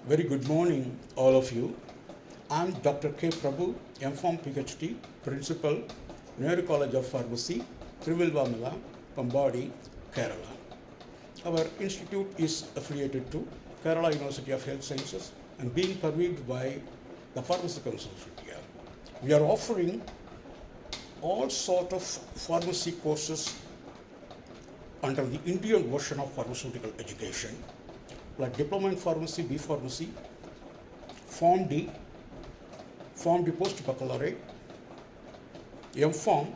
Very good morning, all of you. I'm Dr. K. Prabhu, M.Pharm PhD, Principal, Nehru College of Pharmacy, Trivulvamala, Pambadi, Kerala. Our institute is affiliated to Kerala University of Health Sciences and being pervaded by the Pharmacy Council of India. We are offering all sort of pharmacy courses under the Indian version of pharmaceutical education, like Diploma in Pharmacy, B Pharmacy, Form D Post-Baccalaureate, M.Pharm,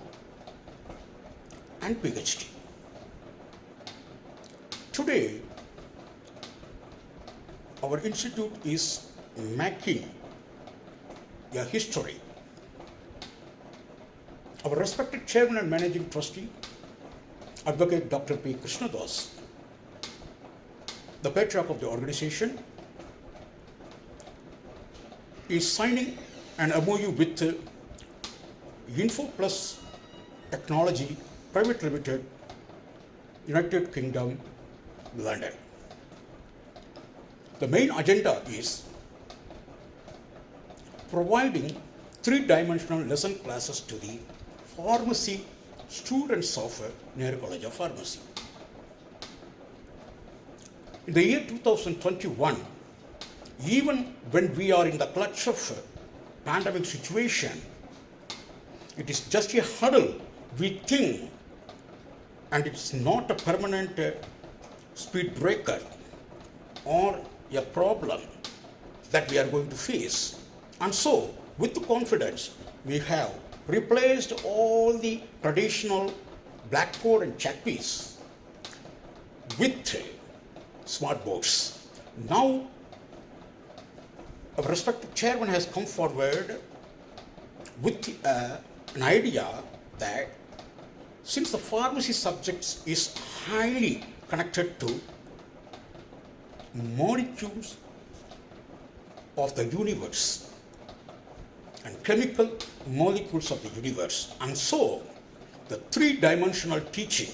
and PhD. Today, our institute is making a history. Our respected Chairman and Managing Trustee, Advocate Dr. P. Krishnadas, the patriarch of the organization, is signing an MOU with Info Plus Technology Private Limited, United Kingdom, London. The main agenda is providing three-dimensional lesson classes to the pharmacy students of Nehru College of Pharmacy. In the year 2021, even when we are in the clutch of pandemic situation, it is just a hurdle we think, and it's not a permanent speed breaker or a problem that we are going to face. And so, with confidence, we have replaced all the traditional blackboard and chalkpiece with smart boards. Now, our respected chairman has come forward with an idea that since the pharmacy subjects is highly connected to molecules of the universe and chemical molecules of the universe, and so the three-dimensional teaching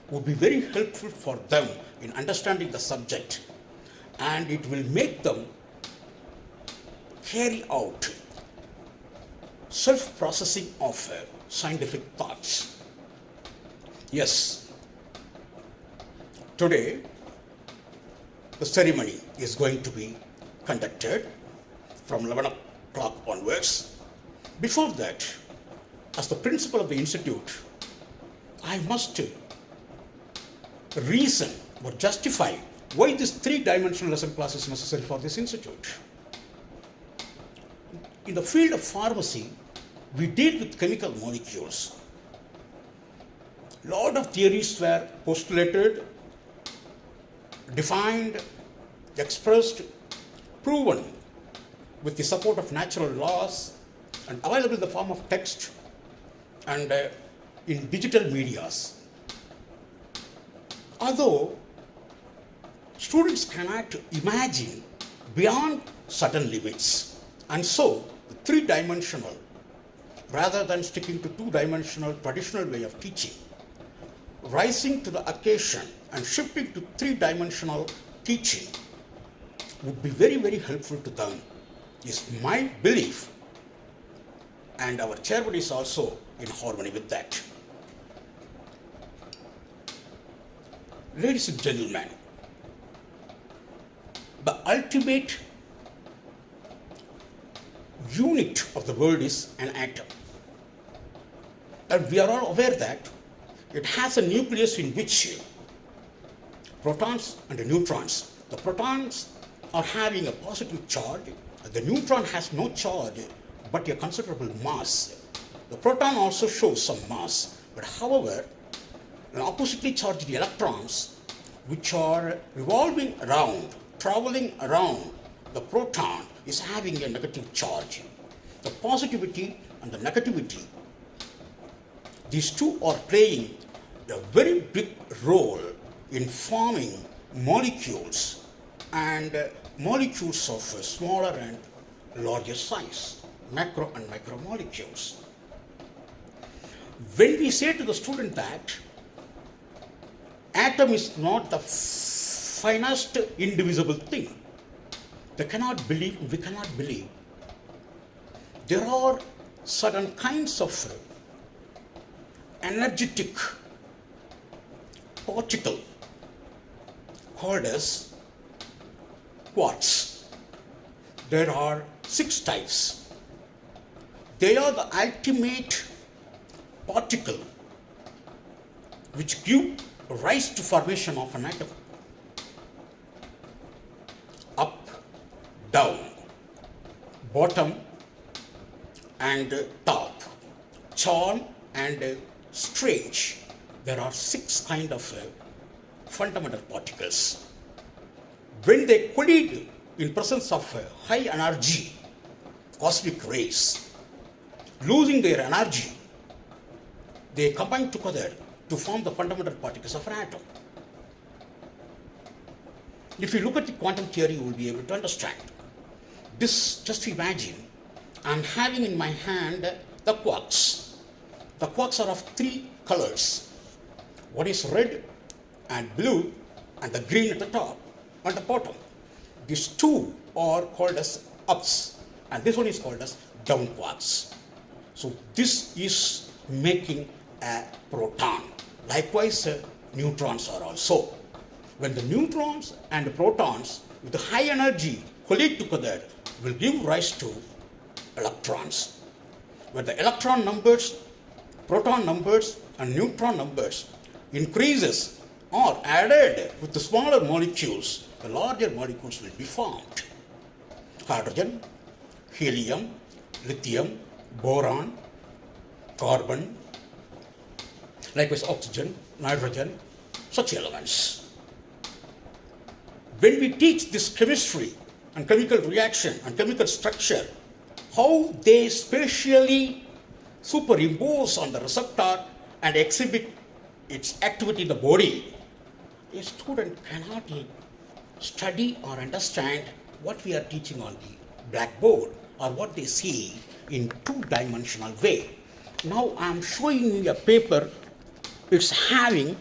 would be very helpful for them in understanding the subject, and it will make them carry out self-processing of scientific thoughts. Yes, today the ceremony is going to be conducted from 11 o'clock onwards. Before that, as the principal of the institute, I must reason or justify why this three-dimensional lesson class is necessary for this institute. In the field of pharmacy, we deal with chemical molecules. A lot of theories were postulated, defined, expressed, proven with the support of natural laws, and available in the form of text and in digital medias. Although students cannot imagine beyond certain limits, and so the three-dimensional rather than sticking to two-dimensional traditional way of teaching, rising to the occasion and shifting to three-dimensional teaching would be very, very helpful to them, is my belief, and our chairman is also in harmony with that. Ladies and gentlemen, the ultimate unit of the world is an atom. And we are all aware that it has a nucleus in which protons and neutrons. The protons are having a positive charge, and the neutron has no charge but a considerable mass. The proton also shows some mass, but however, an oppositely charged electrons which are revolving around, traveling around the proton is having a negative charge. The positivity and the negativity, these two are playing a very big role in forming molecules, and molecules of smaller and larger size, macro and micromolecules. When we say to the student that atom is not the finest indivisible thing. We cannot believe. There are certain kinds of energetic particle called as quartz. There are 6 types. They are the ultimate particle which give rise to formation of an atom. Up, down, bottom and top, charm and strange. There are 6 kind of fundamental particles. When they collide in presence of high energy cosmic rays, losing their energy, they combine together to form the fundamental particles of an atom. If you look at the quantum theory, you will be able to understand. This, just imagine, I'm having in my hand the quarks. The quarks are of 3 colors. One is red and blue and the green at the top and the bottom. These 2 are called as ups and this one is called as down quarks. So this is making a proton. Likewise, neutrons are also. When the neutrons and the protons with high energy collide together will give rise to electrons. When the electron numbers, proton numbers and neutron numbers increases or added with the smaller molecules, the larger molecules will be formed. Hydrogen, helium, lithium, boron, carbon, likewise oxygen, nitrogen, such elements. When we teach this chemistry and chemical reaction and chemical structure, how they spatially superimpose on the receptor and exhibit its activity in the body, a student cannot study or understand what we are teaching on the blackboard or what they see in 2-dimensional way. Now I am showing you a paper. It's having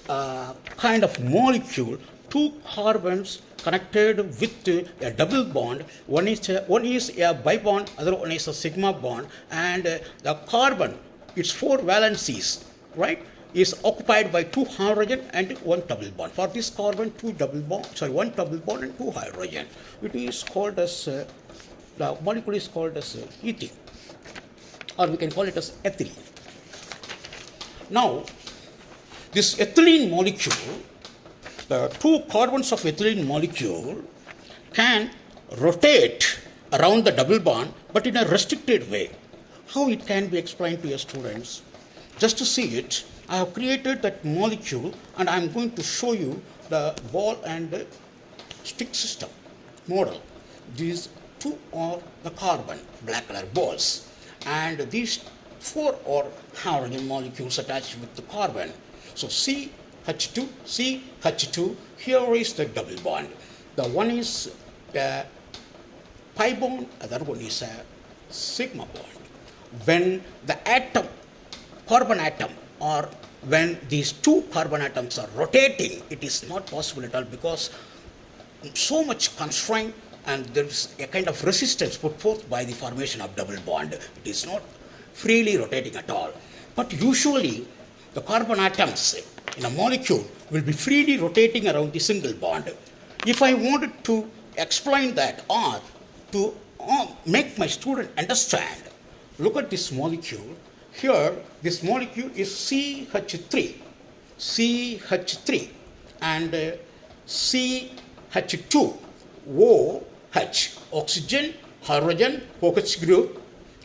a kind of molecule, 2 carbons connected with a double bond. One is a bibond, other one is a sigma bond, and the carbon, its 4 valencies, right, is occupied by 2 hydrogen and 1 double bond. For this carbon, 1 double bond and 2 hydrogen. It is called as the molecule is called as ethene, or we can call it as ethylene. Now, this ethylene molecule, the 2 carbons of ethylene molecule can rotate around the double bond, but in a restricted way. How it can be explained to your students? Just to see it, I have created that molecule and I am going to show you the ball and stick system model. These 2 are the carbon, black color balls, and these 4 are hydrogen molecules attached with the carbon. So CH2, CH2, here is the double bond. The one is a pi bond, other one is a sigma bond. When the atom, carbon atom, or when these 2 carbon atoms are rotating, it is not possible at all because so much constraint and there is a kind of resistance put forth by the formation of double bond. It is not freely rotating at all. But usually, the carbon atoms in a molecule will be freely rotating around the single bond. If I wanted to explain that or to make my student understand, look at this molecule. Here, this molecule is CH3, and CH2, OH, oxygen, hydrogen, OH group,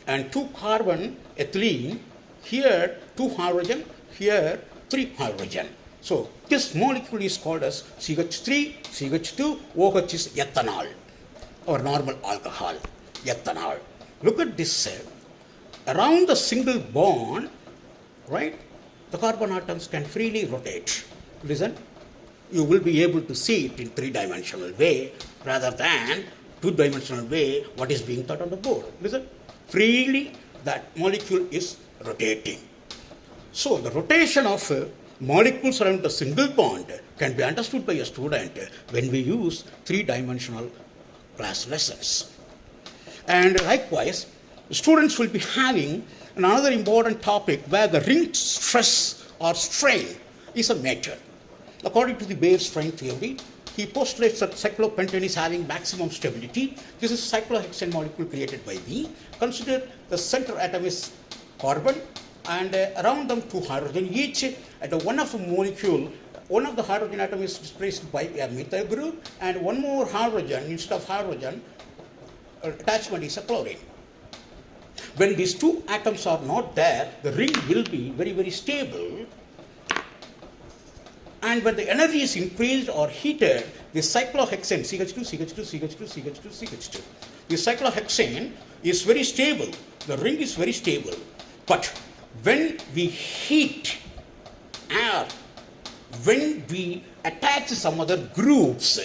and 2 carbon ethylene. Here 2 hydrogen, here 3 hydrogen. So this molecule is called as CH3, CH2, OH is ethanol, or normal alcohol, ethanol. Look at this. Around the single bond, right, the carbon atoms can freely rotate. Listen, you will be able to see it in 3-dimensional way rather than 2-dimensional way what is being taught on the board. Listen, freely that molecule is rotating. So the rotation of molecules around a single bond can be understood by a student when we use three-dimensional class lessons. And likewise, students will be having another important topic where the ring stress or strain is a matter. According to the Bayer strain theory, he postulates that cyclopentane is having maximum stability. This is cyclohexane molecule created by me. Consider the center atom is carbon and around them two hydrogen each. And one of the molecule, one of the hydrogen atom is displaced by a methyl group, and one more hydrogen, instead of hydrogen, attachment is a chlorine. When these two atoms are not there, the ring will be very, very stable. And when the energy is increased or heated, the cyclohexane, CH2, CH2, CH2, CH2, CH2, the cyclohexane is very stable. The ring is very stable. But when we heat air, when we attach some other groups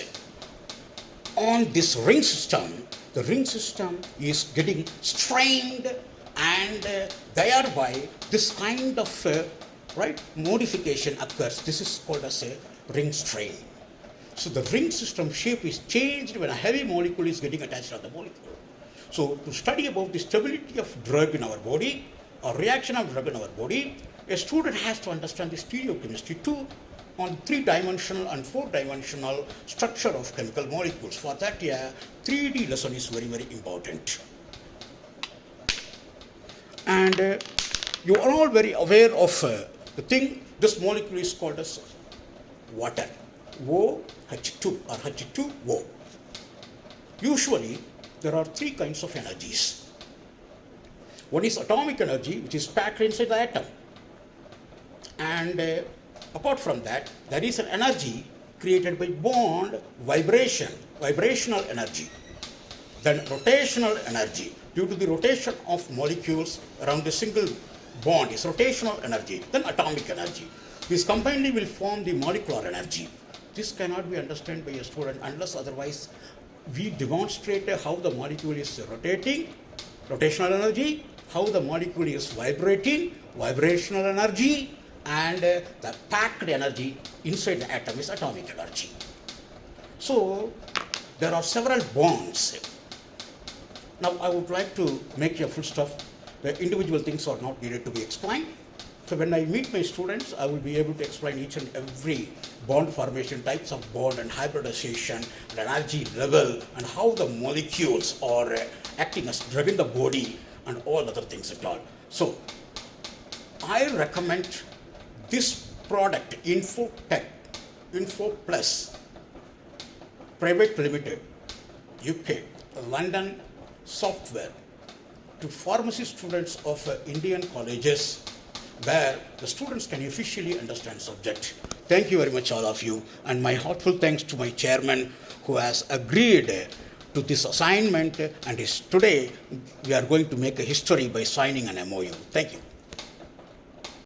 on this ring system, the ring system is getting strained, and thereby this kind of modification occurs. This is called as a ring strain. So the ring system shape is changed when a heavy molecule is getting attached to the molecule. So to study about the stability of drug in our body or reaction of drug in our body, a student has to understand the stereochemistry too on three-dimensional and four-dimensional structure of chemical molecules. For that, a 3D lesson is very, very important. And you are all very aware of the thing. This molecule is called as water, OH2 or H2O. Usually, there are three kinds of energies. One is atomic energy, which is packed inside the atom. And apart from that, there is an energy created by bond vibration, vibrational energy. Then rotational energy, due to the rotation of molecules around a single bond, is rotational energy. Then atomic energy. These combinedly will form the molecular energy. This cannot be understood by a student unless otherwise we demonstrate how the molecule is rotating, rotational energy, how the molecule is vibrating, vibrational energy, and the packed energy inside the atom is atomic energy. So there are several bonds. Now I would like to make a full stop. The individual things are not needed to be explained. So when I meet my students, I will be able to explain each and every bond formation, types of bond and hybridization, and energy level, and how the molecules are acting as drug in the body, and all other things at all. So I recommend this product, Info Plus Private Limited, UK, London software, to pharmacy students of Indian colleges, where the students can officially understand subject. Thank you very much, all of you, and my heartfelt thanks to my chairman who has agreed to this assignment, and today we are going to make a history by signing an MOU. Thank you.